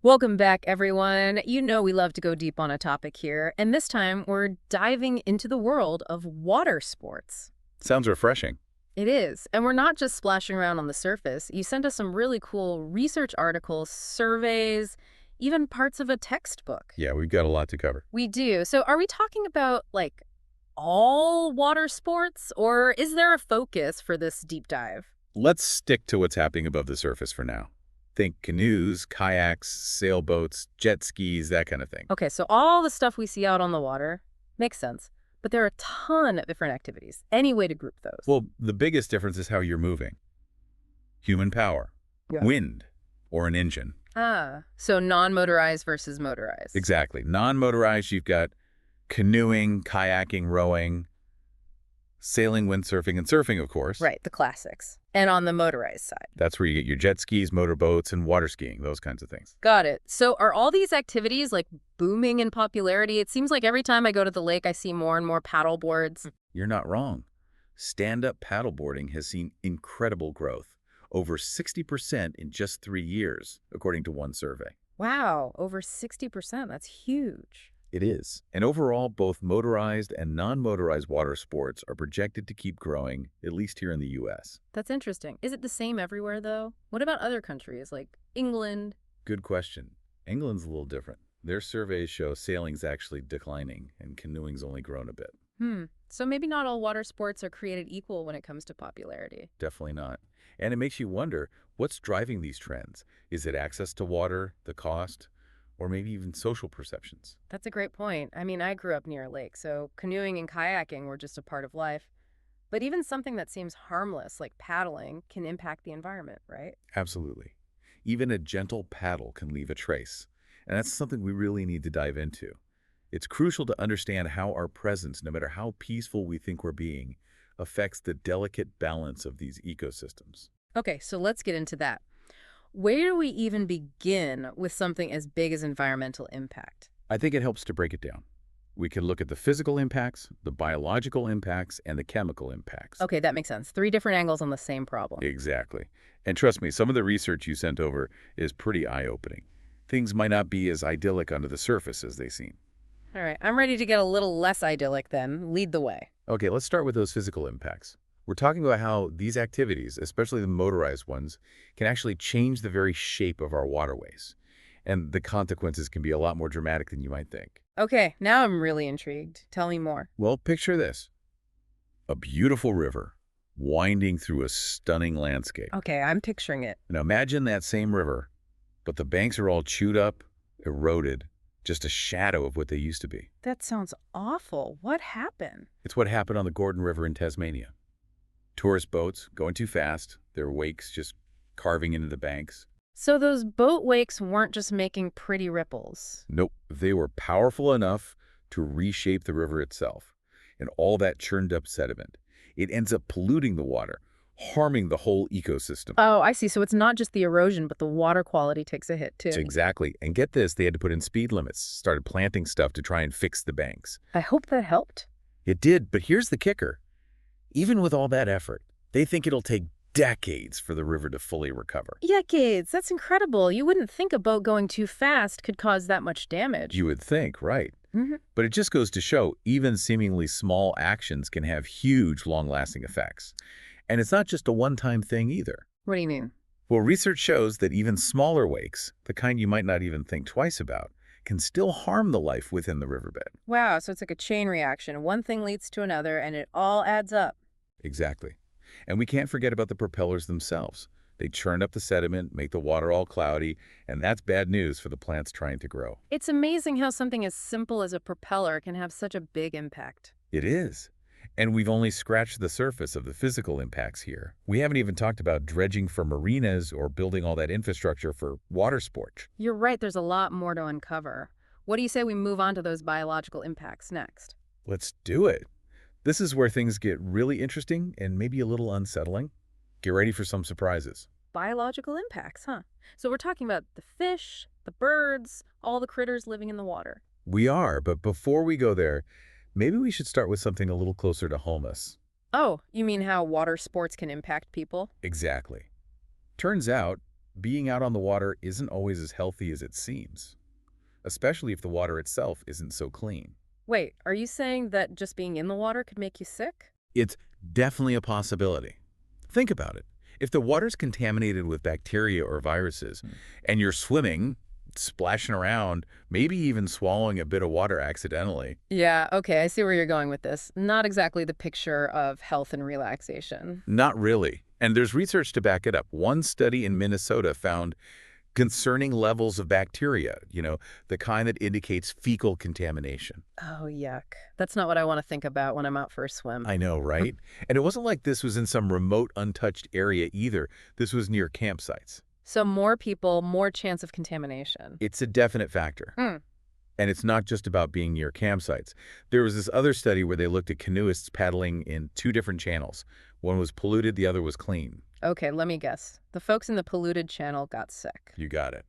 Welcome back, everyone. You know we love to go deep on a topic here, and this time we're diving into the world of water sports. Sounds refreshing. It is, and we're not just splashing around on the surface. You sent us some really cool research articles, surveys, even parts of a textbook. Yeah, we've got a lot to cover. We do. So are we talking about, like, all water sports, or is there a focus for this deep dive? Let's stick to what's happening above the surface for now. Think canoes, kayaks, sailboats, jet skis, that kind of thing. Okay, so all the stuff we see out on the water makes sense, but there are a ton of different activities. Any way to group those? Well, the biggest difference is how you're moving. Human power, wind, or an engine. So non-motorized versus motorized. Exactly. Non-motorized, you've got canoeing, kayaking, rowing, sailing, windsurfing, and surfing, of course. Right, the classics. And on the motorized side. That's where you get your jet skis, motorboats, and water skiing, those kinds of things. Got it. So are all these activities, like, booming in popularity? It seems like every time I go to the lake, I see more and more paddle boards. You're not wrong. Stand-up paddleboarding has seen incredible growth, over 60% in just 3 years, according to one survey. Wow, over 60%. That's huge. It is. And overall, both motorized and non-motorized water sports are projected to keep growing, at least here in the U.S. That's interesting. Is it the same everywhere, though? What about other countries, like England? Good question. England's a little different. Their surveys show sailing's actually declining and canoeing's only grown a bit. So maybe not all water sports are created equal when it comes to popularity. Definitely not. And it makes you wonder, what's driving these trends? Is it access to water, the cost, or maybe even social perceptions? That's a great point. I mean, I grew up near a lake, so canoeing and kayaking were just a part of life. But even something that seems harmless, like paddling, can impact the environment, right? Absolutely. Even a gentle paddle can leave a trace. And that's something we really need to dive into. It's crucial to understand how our presence, no matter how peaceful we think we're being, affects the delicate balance of these ecosystems. Okay, so let's get into that. Where do we even begin with something as big as environmental impact? I think it helps to break it down. We can look at the physical impacts, the biological impacts, and the chemical impacts. Okay, that makes sense. 3 different angles on the same problem. Exactly. And trust me, some of the research you sent over is pretty eye-opening. Things might not be as idyllic under the surface as they seem. All right, I'm ready to get a little less idyllic then. Lead the way. Okay, let's start with those physical impacts. We're talking about how these activities, especially the motorized ones, can actually change the very shape of our waterways. And the consequences can be a lot more dramatic than you might think. Okay, now I'm really intrigued. Tell me more. Well, picture this. A beautiful river winding through a stunning landscape. Okay, I'm picturing it. Now imagine that same river, but the banks are all chewed up, eroded, just a shadow of what they used to be. That sounds awful. What happened? It's what happened on the Gordon River in Tasmania. Tourist boats going too fast, their wakes just carving into the banks. So those boat wakes weren't just making pretty ripples. Nope, they were powerful enough to reshape the river itself. And all that churned up sediment, it ends up polluting the water, harming the whole ecosystem. Oh, I see. So it's not just the erosion, but the water quality takes a hit too. Exactly. And get this, they had to put in speed limits, started planting stuff to try and fix the banks. I hope that helped. It did, but here's the kicker. Even with all that effort, they think it'll take decades for the river to fully recover. Decades? That's incredible. You wouldn't think a boat going too fast could cause that much damage. You would think, right? But it just goes to show even seemingly small actions can have huge, long-lasting effects. And it's not just a one-time thing either. What do you mean? Well, research shows that even smaller wakes, the kind you might not even think twice about, can still harm the life within the riverbed. Wow, so it's like a chain reaction. One thing leads to another, and it all adds up. Exactly. And we can't forget about the propellers themselves. They churn up the sediment, make the water all cloudy, and that's bad news for the plants trying to grow. It's amazing how something as simple as a propeller can have such a big impact. It is. And we've only scratched the surface of the physical impacts here. We haven't even talked about dredging for marinas or building all that infrastructure for water sports. You're right, there's a lot more to uncover. What do you say we move on to those biological impacts next? Let's do it. This is where things get really interesting and maybe a little unsettling. Get ready for some surprises. Biological impacts, huh? So we're talking about the fish, the birds, all the critters living in the water. We are, but before we go there, maybe we should start with something a little closer to home. Oh, you mean how water sports can impact people? Exactly. Turns out, Being out on the water isn't always as healthy as it seems, especially if the water itself isn't so clean. Wait, are you saying that just being in the water could make you sick? It's definitely a possibility. Think about it. If the water's contaminated with bacteria or viruses, and you're swimming, splashing around, maybe even swallowing a bit of water accidentally. Yeah, okay, I see where you're going with this. Not exactly the picture of health and relaxation. Not really. And there's research to back it up. One study in Minnesota found concerning levels of bacteria, the kind that indicates fecal contamination. Oh, yuck. That's not what I want to think about when I'm out for a swim. I know, right? And it wasn't like this was in some remote, untouched area either. This was near campsites. So more people, more chance of contamination. It's a definite factor. And it's not just about being near campsites. There was this other study where they looked at canoeists paddling in two different channels. One was polluted, the other was clean. Okay, let me guess. The folks in the polluted channel got sick. You got it.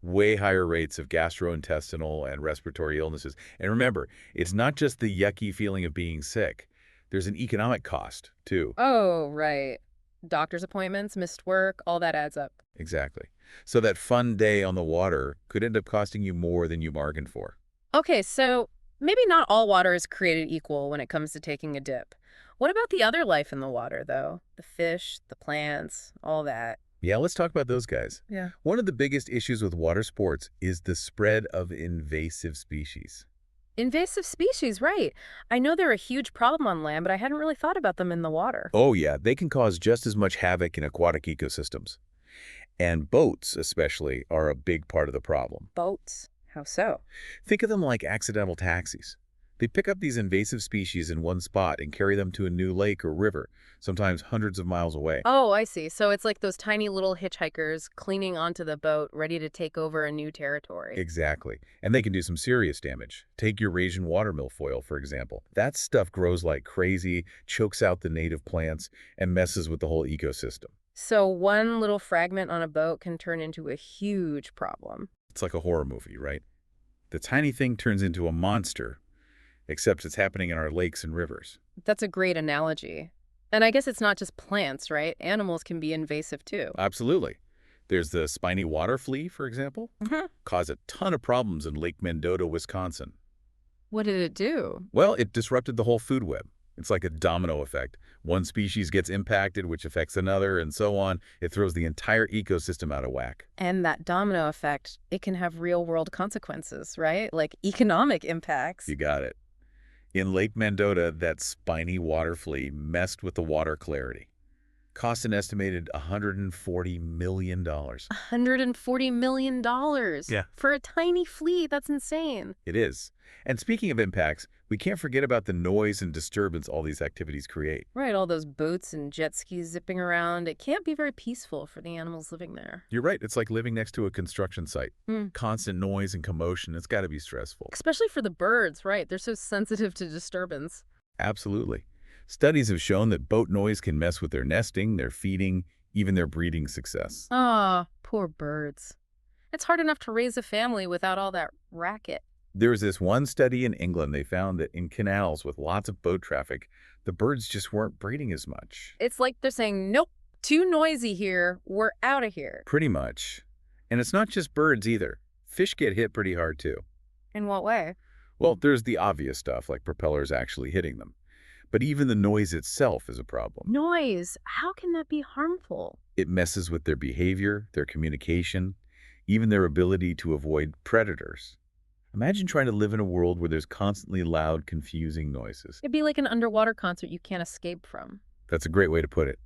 Way higher rates of gastrointestinal and respiratory illnesses. And remember, it's not just the yucky feeling of being sick. There's an economic cost, too. Oh, right. Doctor's appointments, missed work, all that adds up. Exactly. So that fun day on the water could end up costing you more than you bargained for. Okay, so maybe not all water is created equal when it comes to taking a dip. What about the other life in the water, though? The fish, the plants, all that. Yeah, let's talk about those guys. Yeah. One of the biggest issues with water sports is the spread of invasive species. Invasive species, right. I know they're a huge problem on land, but I hadn't really thought about them in the water. Oh yeah, they can cause just as much havoc in aquatic ecosystems. And boats, especially, are a big part of the problem. Boats? How so? Think of them like accidental taxis. They pick up these invasive species in one spot and carry them to a new lake or river, sometimes hundreds of miles away. Oh, I see. So it's like those tiny little hitchhikers clinging onto the boat, ready to take over a new territory. Exactly. And they can do some serious damage. Take Eurasian water milfoil, for example. That stuff grows like crazy, chokes out the native plants, and messes with the whole ecosystem. So one little fragment on a boat can turn into a huge problem. It's like a horror movie, right? The tiny thing turns into a monster, except it's happening in our lakes and rivers. That's a great analogy. And I guess it's not just plants, right? Animals can be invasive too. Absolutely. There's the spiny water flea, for example. Caused a ton of problems in Lake Mendota, Wisconsin. What did it do? Well, it disrupted the whole food web. It's like a domino effect. One species gets impacted, which affects another, and so on. It throws the entire ecosystem out of whack. And that domino effect, it can have real-world consequences, right? Like economic impacts. You got it. In Lake Mendota, that spiny water flea messed with the water clarity. Cost an estimated $140 million. $140 million? Yeah. For a tiny flea, that's insane. It is. And speaking of impacts, we can't forget about the noise and disturbance all these activities create. Right, all those boats and jet skis zipping around. It can't be very peaceful for the animals living there. You're right. It's like living next to a construction site. Constant noise and commotion. It's got to be stressful. Especially for the birds, right? They're so sensitive to disturbance. Absolutely. Studies have shown that boat noise can mess with their nesting, their feeding, even their breeding success. Ah, poor birds. It's hard enough to raise a family without all that racket. There was this one study in England. They found that in canals with lots of boat traffic, the birds just weren't breeding as much. It's like they're saying, nope, too noisy here. We're out of here. Pretty much. And it's not just birds either. Fish get hit pretty hard too. In what way? Well, there's the obvious stuff, like propellers actually hitting them. But even the noise itself is a problem. Noise? How can that be harmful? It messes with their behavior, their communication, even their ability to avoid predators. Imagine trying to live in a world where there's constantly loud, confusing noises. It'd be like an underwater concert you can't escape from. That's a great way to put it.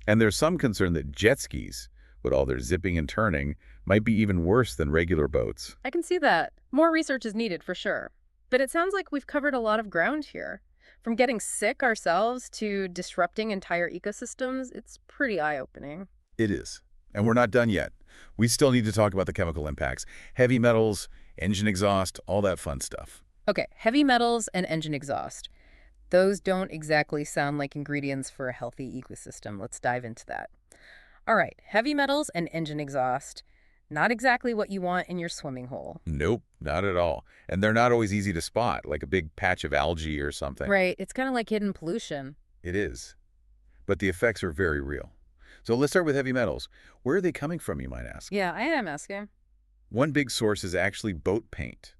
And there's some concern that jet skis, with all their zipping and turning, might be even worse than regular boats. I can see that. More research is needed for sure. But it sounds like we've covered a lot of ground here. From getting sick ourselves to disrupting entire ecosystems, it's pretty eye-opening. It is. And we're not done yet. We still need to talk about the chemical impacts. Heavy metals, engine exhaust, all that fun stuff. Okay, heavy metals and engine exhaust. Those don't exactly sound like ingredients for a healthy ecosystem. Let's dive into that. All right, heavy metals and engine exhaust. Not exactly what you want in your swimming hole. Nope, not at all. And they're not always easy to spot, like a big patch of algae or something. Right, it's kind of like hidden pollution. It is. But the effects are very real. So let's start with heavy metals. Where are they coming from, you might ask? Yeah, I am asking. One big source is actually boat paint.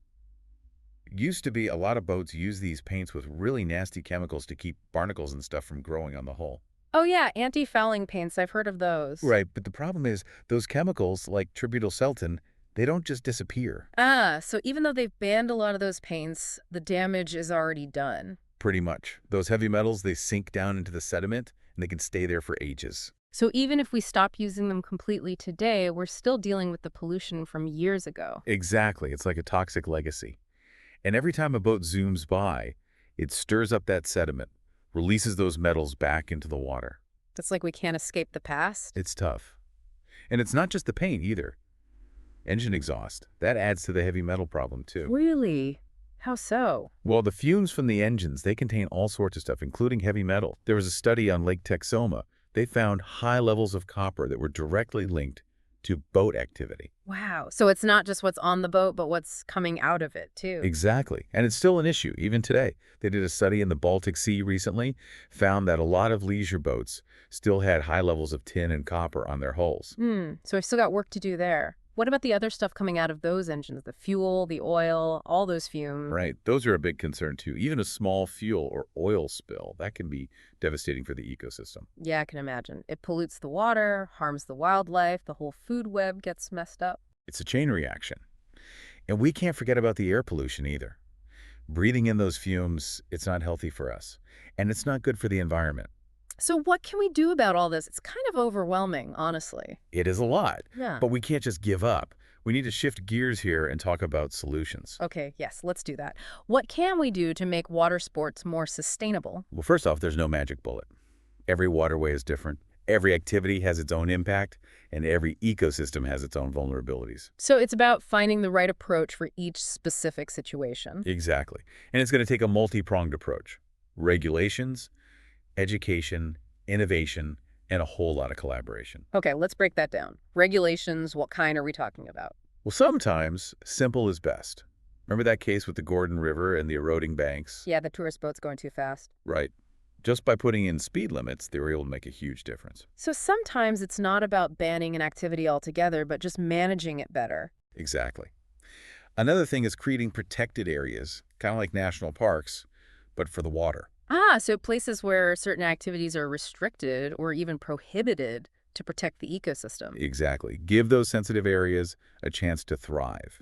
It used to be a lot of boats use these paints with really nasty chemicals to keep barnacles and stuff from growing on the hull. Oh yeah, anti-fouling paints. I've heard of those. Right, but the problem is those chemicals, like tributylceltin, they don't just disappear. Ah, so even though they've banned a lot of those paints, the damage is already done. Pretty much. Those heavy metals, they sink down into the sediment, and they can stay there for ages. So even if we stop using them completely today, we're still dealing with the pollution from years ago. Exactly. It's like a toxic legacy. And every time a boat zooms by, it stirs up that sediment, releases those metals back into the water. It's like we can't escape the past. It's tough. And it's not just the paint either. Engine exhaust, that adds to the heavy metal problem too. Really? How so? Well, the fumes from the engines, they contain all sorts of stuff, including heavy metal. There was a study on Lake Texoma. They found high levels of copper that were directly linked to boat activity. Wow. So it's not just what's on the boat, but what's coming out of it, too. Exactly. And it's still an issue, even today. They did a study in the Baltic Sea recently, found that a lot of leisure boats still had high levels of tin and copper on their hulls. So we've still got work to do there. What about the other stuff coming out of those engines? The fuel, the oil, all those fumes. Right. Those are a big concern, too. Even a small fuel or oil spill, that can be devastating for the ecosystem. Yeah, I can imagine. It pollutes the water, harms the wildlife, the whole food web gets messed up. It's a chain reaction. And we can't forget about the air pollution either. Breathing in those fumes, it's not healthy for us. And it's not good for the environment. So what can we do about all this? It's kind of overwhelming, honestly. It is a lot. Yeah. But we can't just give up. We need to shift gears here and talk about solutions. Okay, yes, let's do that. What can we do to make water sports more sustainable? Well, first off, there's no magic bullet. Every waterway is different. Every activity has its own impact, and every ecosystem has its own vulnerabilities. So it's about finding the right approach for each specific situation. Exactly. And it's going to take a multi-pronged approach. Regulations, education, innovation, and a whole lot of collaboration. Okay, let's break that down. Regulations, what kind are we talking about? Well, sometimes simple is best. Remember that case with the Gordon River and the eroding banks? Yeah, the tourist boat's going too fast. Right. Just by putting in speed limits, they were able to make a huge difference. So sometimes it's not about banning an activity altogether, but just managing it better. Exactly. Another thing is creating protected areas, kind of like national parks, but for the water. Ah, so places where certain activities are restricted or even prohibited to protect the ecosystem. Exactly. Give those sensitive areas a chance to thrive.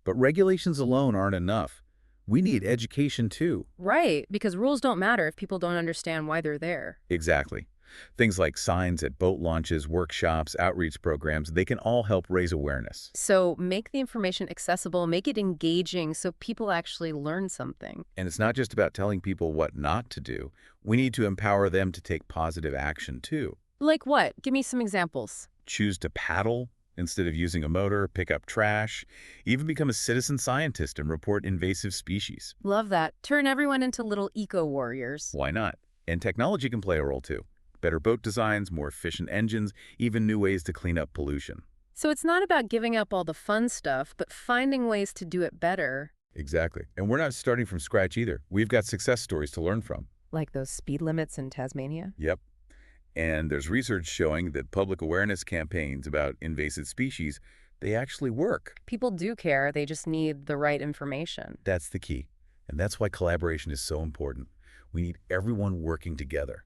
But regulations alone aren't enough. We need education too. Right, because rules don't matter if people don't understand why they're there. Exactly. Things like signs at boat launches, workshops, outreach programs, they can all help raise awareness. So make the information accessible, make it engaging so people actually learn something. And it's not just about telling people what not to do. We need to empower them to take positive action too. Like what? Give me some examples. Choose to paddle instead of using a motor, pick up trash, even become a citizen scientist and report invasive species. Love that. Turn everyone into little eco-warriors. Why not? And technology can play a role too. Better boat designs, more efficient engines, even new ways to clean up pollution. So it's not about giving up all the fun stuff, but finding ways to do it better. Exactly. And we're not starting from scratch either. We've got success stories to learn from. Like those speed limits in Tasmania? Yep. And there's research showing that public awareness campaigns about invasive species, they actually work. People do care, they just need the right information. That's the key. And that's why collaboration is so important. We need everyone working together.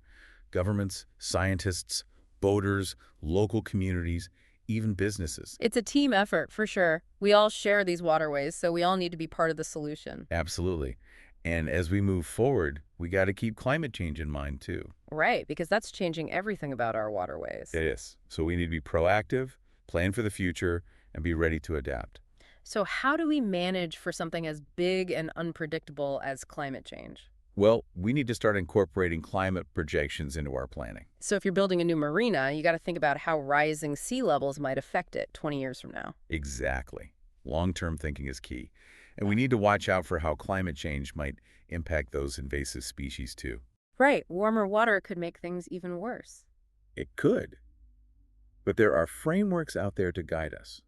Governments, scientists, boaters, local communities, even businesses. It's a team effort, for sure. We all share these waterways, so we all need to be part of the solution. Absolutely. And as we move forward, we got to keep climate change in mind too. Right, because that's changing everything about our waterways. It is. So we need to be proactive, plan for the future, and be ready to adapt. So how do we manage for something as big and unpredictable as climate change? Well, we need to start incorporating climate projections into our planning. So if you're building a new marina, you got to think about how rising sea levels might affect it 20 years from now. Exactly. Long-term thinking is key. And we need to watch out for how climate change might impact those invasive species too. Right. Warmer water could make things even worse. It could. But there are frameworks out there to guide us.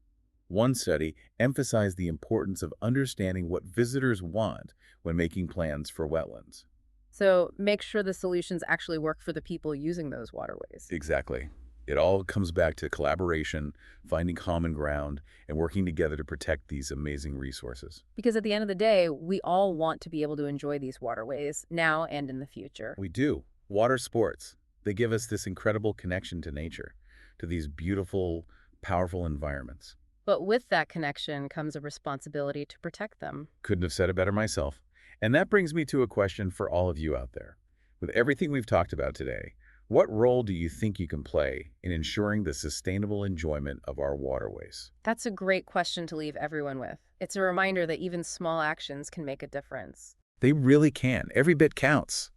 One study emphasized the importance of understanding what visitors want when making plans for wetlands. So make sure the solutions actually work for the people using those waterways. Exactly. It all comes back to collaboration, finding common ground, and working together to protect these amazing resources. Because at the end of the day, we all want to be able to enjoy these waterways now and in the future. We do. Water sports, they give us this incredible connection to nature, to these beautiful, powerful environments. But with that connection comes a responsibility to protect them. Couldn't have said it better myself. And that brings me to a question for all of you out there. With everything we've talked about today, what role do you think you can play in ensuring the sustainable enjoyment of our waterways? That's a great question to leave everyone with. It's a reminder that even small actions can make a difference. They really can. Every bit counts.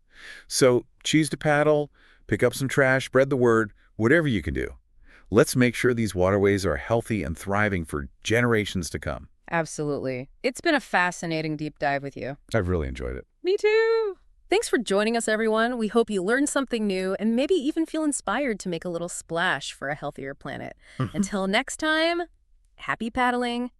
So choose to paddle, pick up some trash, spread the word, whatever you can do. Let's make sure these waterways are healthy and thriving for generations to come. Absolutely. It's been a fascinating deep dive with you. I've really enjoyed it. Me too. Thanks for joining us, everyone. We hope you learned something new and maybe even feel inspired to make a little splash for a healthier planet. Until next time, happy paddling.